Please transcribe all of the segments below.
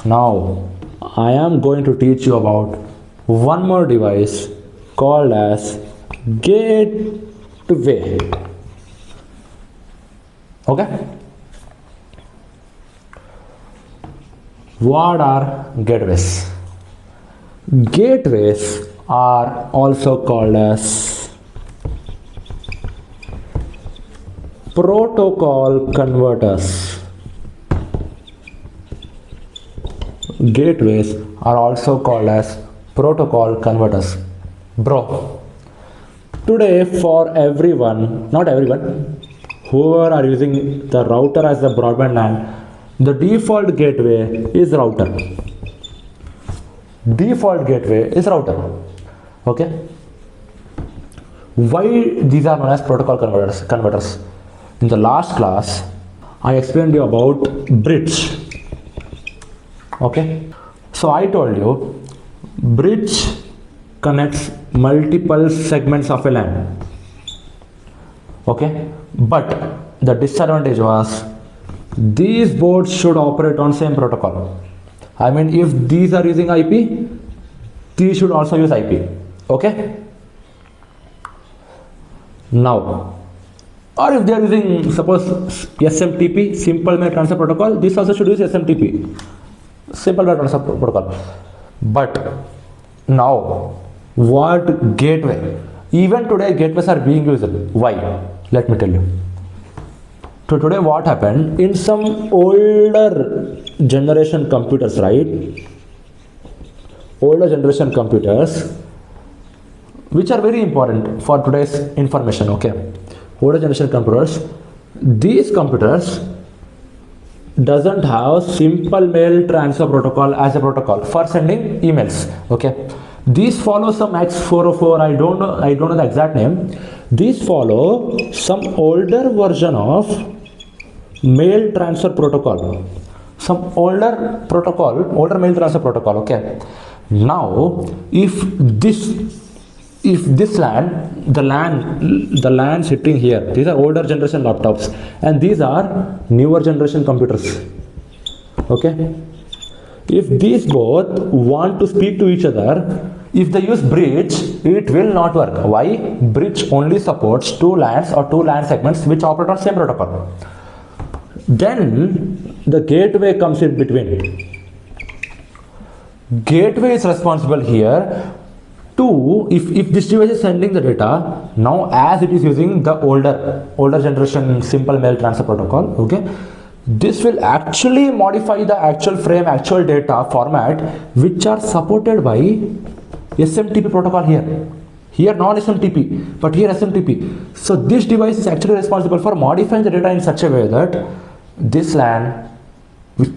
Now I am going to teach you about one more device called as gateway. Okay? What are gateways? Gateways are also called as protocol converters. Gateways are also called as protocol converters. Bro, today for everyone, not everyone, whoever are using the router as the broadband LAN, the default gateway is router. Default gateway is router. Okay? Why these are known as protocol converters? In the last class, I explained you about bridge. Okay? So I told you, bridge connects multiple segments of a LAN. Okay? But the disadvantage was, these boards should operate on same protocol. I mean, if these are using IP, these should also use IP. Okay? Now, or if they are using, suppose, SMTP, Simple Mail Transfer Protocol, this also should use SMTP, Simple Mail Transfer Protocol. But now, what gateway? Even today, gateways are being used. Why? Let me tell you. So today what happened, in some older generation computers, right? Older generation computers, which are very important for today's information, okay? Older generation computers, these computers doesn't have simple mail transfer protocol as a protocol for sending emails, okay? These follow some X404, I don't know the exact name. These follow some older version of mail transfer protocol, some older mail transfer protocol. Okay, now if this LAN, the LAN sitting here, these are older generation laptops and these are newer generation computers. Okay, if these both want to speak to each other, if they use bridge, it will not work. Why? Bridge only supports two LANs or two LAN segments which operate on same protocol. Then the gateway comes in between. Gateway is responsible here to, if this device is sending the data, now as it is using the older generation simple mail transfer protocol, okay, this will actually modify the actual frame, actual data format which are supported by SMTP protocol here. Here non-SMTP, but here SMTP. So this device is actually responsible for modifying the data in such a way that this LAN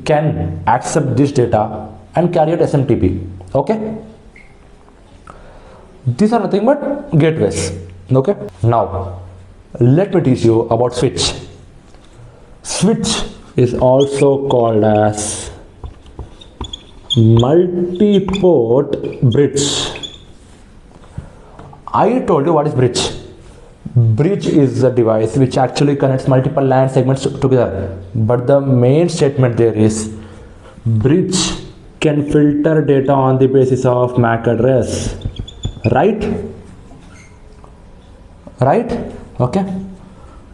can accept this data and carry out SMTP. Okay? These are nothing but gateways. Okay? Now, let me teach you about switch. Switch is also called as multi-port bridge. I told you what is bridge. Bridge is a device which actually connects multiple LAN segments together. But the main statement there is, bridge can filter data on the basis of MAC address. Right? Right? Okay.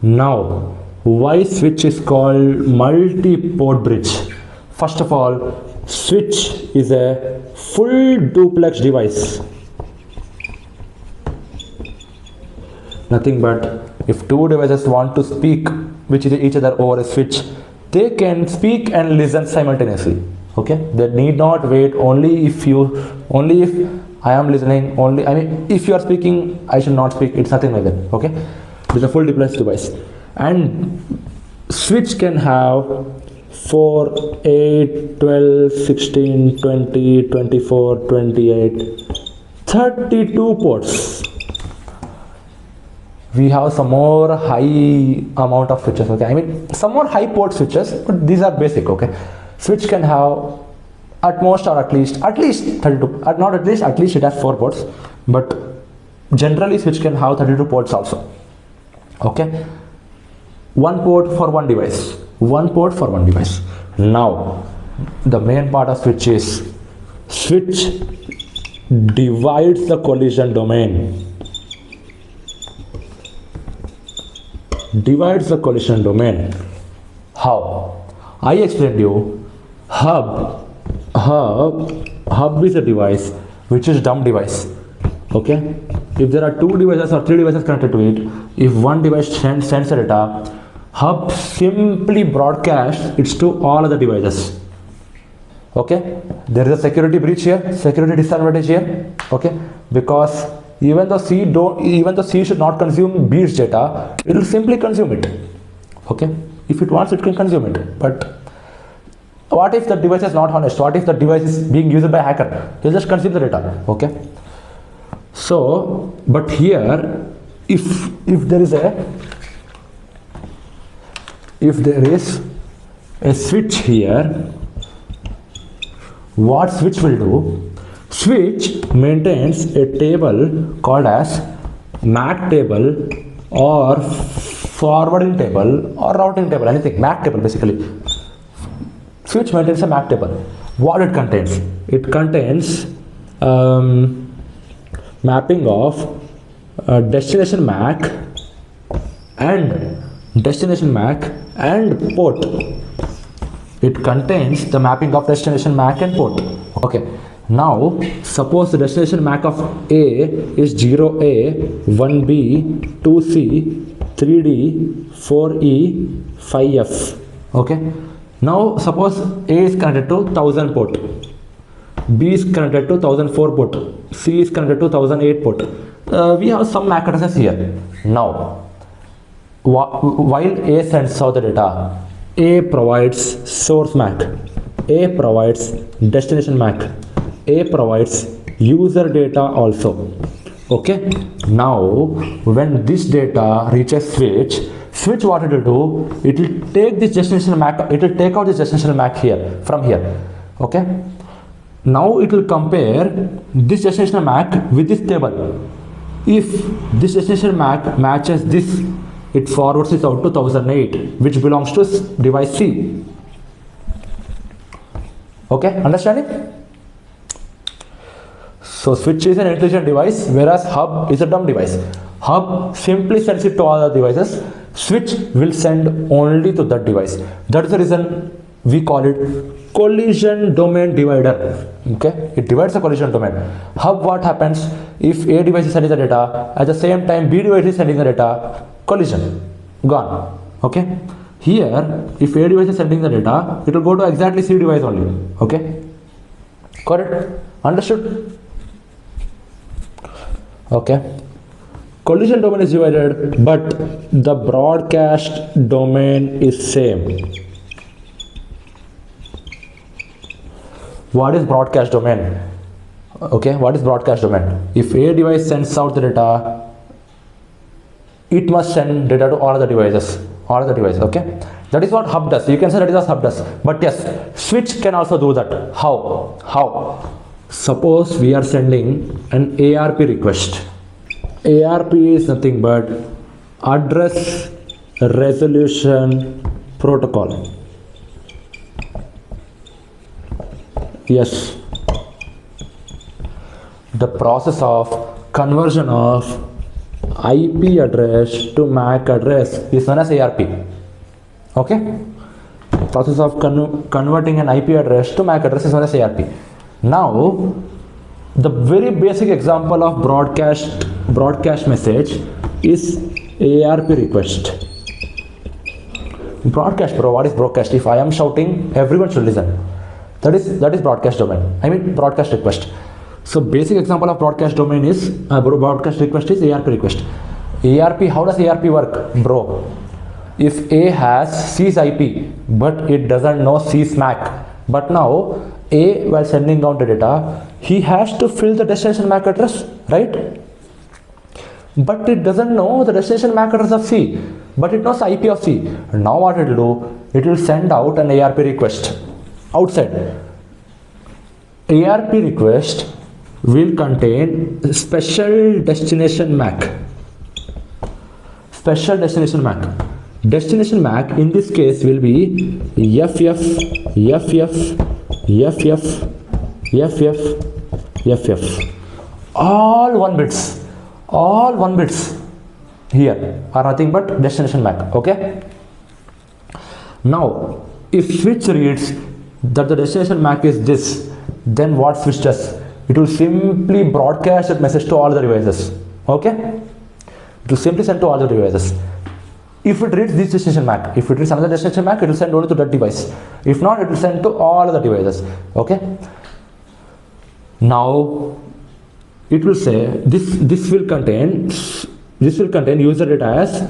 Now, why switch is called multi-port bridge? First of all, switch is a full duplex device. Nothing but if two devices want to speak with each other over a switch, they can speak and listen simultaneously. Okay, they need not wait. Only if I am listening, if you are speaking, I should not speak. It's nothing like that. Okay, it's a full duplex device. And switch can have 4, 8, 12, 16, 20, 24, 28, 32 ports. We have some more high amount of switches. Okay, some more high port switches, but these are basic. Okay, switch can have at most or at least 32, not at least it has 4 ports, but generally switch can have 32 ports also. Okay, one port for one device. Now the main part of switch is switch divides the collision domain. Divides the collision domain. How? I explained you. Hub is a device which is dumb device. Okay? If there are 2 devices or 3 devices connected to it, if one device sends a data, hub simply broadcasts it to all other devices. Okay? There is a security breach here, security disadvantage here. Okay? Because even though C should not consume B's data, it will simply consume it. Okay? If it wants, it can consume it. But what if the device is not honest? What if the device is being used by a hacker? They'll just consume the data. Okay? So, but here, if there is a switch here, what switch will do? Switch maintains a table called as MAC table or forwarding table or routing table, anything, MAC table basically. Switch maintains a MAC table. What it contains? It contains mapping of destination MAC and port. It contains the mapping of destination MAC and port. Okay. Now, suppose the destination MAC of A is 0A, 1B, 2C, 3D, 4E, 5F. Okay. Now, suppose A is connected to 1000 port, B is connected to 1004 port, C is connected to 1008 port. We have some MAC addresses here. Now, while A sends out the data, A provides source MAC, A provides destination MAC, A provides user data also. Okay. Now, when this data reaches switch what it will do? It will take this destination MAC. It will take out this destination MAC here from here. Okay. Now it will compare this destination MAC with this table. If this destination MAC matches this, it forwards it out to 1008, which belongs to device C. Okay, understanding? So switch is an intelligent device, whereas hub is a dumb device. Hub simply sends it to all the devices. Switch will send only to that device. That is the reason we call it collision domain divider. Okay, it divides the collision domain. Hub, what happens if A device is sending the data, at the same time B device is sending the data, collision, gone. Okay, here if A device is sending the data, it will go to exactly C device only. Okay, got it? Understood? Okay, collision domain is divided, but the broadcast domain is same. What is broadcast domain? Okay, what is broadcast domain? If a device sends out the data, it must send data to all the devices. Okay, that is what hub does. You can say that is what hub does. But yes, switch can also do that. How? Suppose we are sending an ARP request. ARP is nothing but address resolution protocol. Yes, the process of conversion of IP address to MAC address is known as ARP. Okay, process of converting an IP address to MAC address is known as ARP. Now, the very basic example of broadcast message is ARP request. Broadcast, bro. What is broadcast? If I am shouting, everyone should listen. That is broadcast domain. I mean broadcast request. So basic example of broadcast domain is broadcast request is ARP request. ARP, how does ARP work, bro? If A has C's IP, but it doesn't know C's MAC, but now A, while sending down the data, he has to fill the destination MAC address, right? But it doesn't know the destination MAC address of C, but it knows the IP of C. Now what it will do? It will send out an ARP request outside. ARP request will contain special destination MAC. Destination MAC in this case will be FF, all 1 bits, here are nothing but destination MAC. Okay. Now, if switch reads that the destination MAC is this, then what switch does? It will simply broadcast that message to all the devices. Okay. It will simply send to all the devices. If it reads this destination MAC, if it reads another destination MAC, it will send only to that device. If not, it will send to all the devices. Okay. Now, it will say this will contain user data as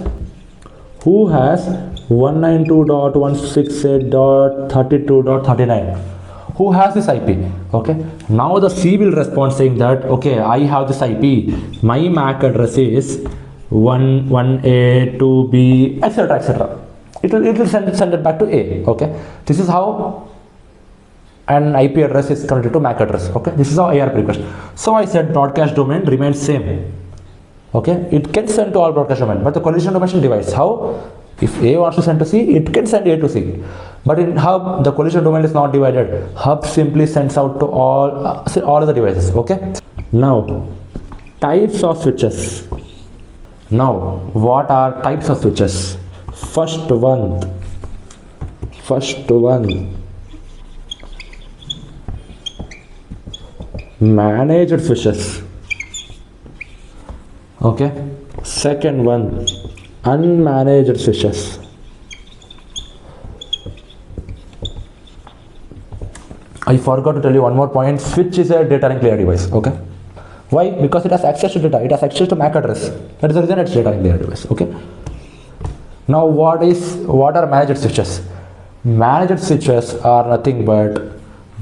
who has 192.168.32.39. Who has this IP? Okay. Now the C will respond saying that okay, I have this IP. My MAC address is 1A, 2B, etc., etc. It will send it back to A. Okay. This is how an IP address is connected to MAC address. Okay. This is how ARP request. So I said broadcast domain remains same. Okay. It can send to all broadcast domain, but the collision domain device. How? If A wants to send to C, it can send A to C. But in hub, the collision domain is not divided. Hub simply sends out to all of the devices. Okay. Now, types of switches. Now, what are types of switches? First one. Managed switches. Okay. Second one, unmanaged switches. I forgot to tell you one more point. Switch is a data link layer device. Okay. Why? Because it has access to data. It has access to MAC address. That is the reason it's data link layer device. Okay. Now, what are managed switches? Managed switches are nothing but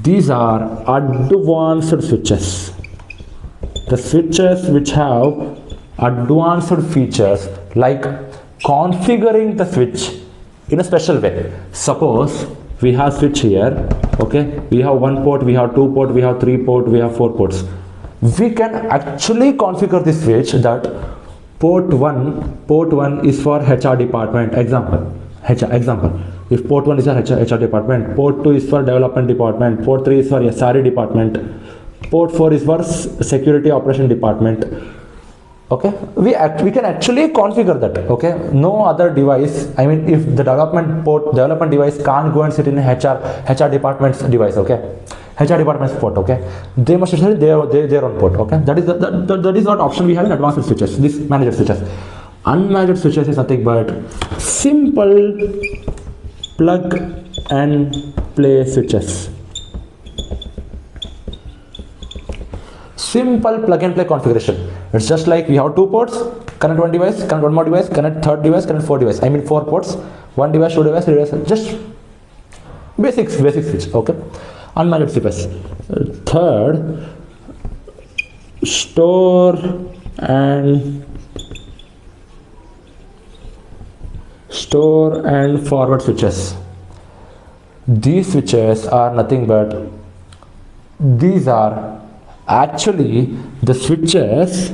these are advanced switches. The switches which have advanced features like configuring the switch in a special way. Suppose we have switch here. Okay, we have 1 port, we have 2 port, we have 3 port, we have 4 ports. We can actually configure this switch that port 1 is for HR department. Example. If port 1 is for HR department, port 2 is for development department, port 3 is for SRE department, port 4 is for security operation department. Okay, we can actually configure that. Okay, no other device, I mean, if the development device can't go and sit in HR department's device. Okay, HR department's port. Okay, they must sit their own port. Okay, that is what option we have in advanced switches. This managed switches. Unmanaged switches is nothing but simple plug and play switches. Simple plug and play configuration. It's just like we have 2 ports, connect one device, connect one more device, connect third device, connect 4 device. I mean 4 ports, 1 device, 2 device, 3 device. Just basic switch. Okay. Unmanaged switches. Third, store and forward switches. These switches are nothing but these are actually the switches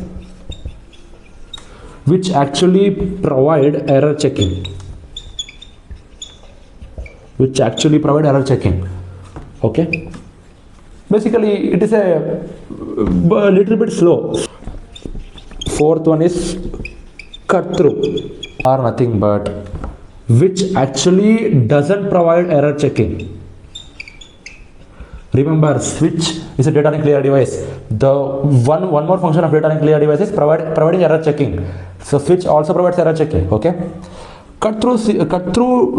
which actually provide error checking. Okay. Basically, it is a little bit slow. Fourth one is cut through, are nothing but which actually doesn't provide error checking. Remember, switch is a data link layer device. The one more function of data link layer device is providing error checking. So switch also provides error checking. Okay. Cut through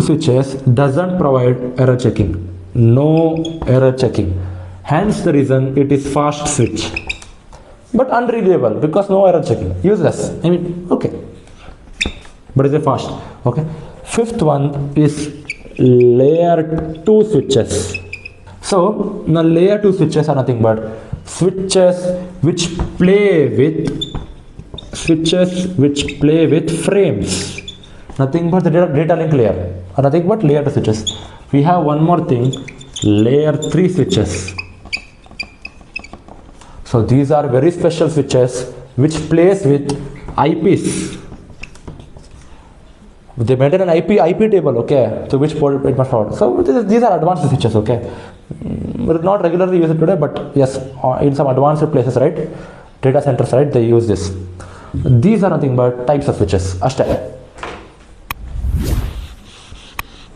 switches doesn't provide error checking. No error checking. Hence the reason it is fast switch, but unreliable because no error checking. Useless. I mean, okay, but it's a fast. Okay. Fifth one is layer 2 switches. So now layer 2 switches are nothing but switches which play with frames. Nothing but the data link layer, or nothing but layer 2 switches. We have one more thing, layer 3 switches. So these are very special switches which plays with IPs. They maintain an IP table, okay, to which port it must forward. So these are advanced switches, okay. But not regularly use it today, but yes, in some advanced places, right, data centers, right, they use this. These are nothing but types of switches. Ashte.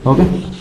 Okay.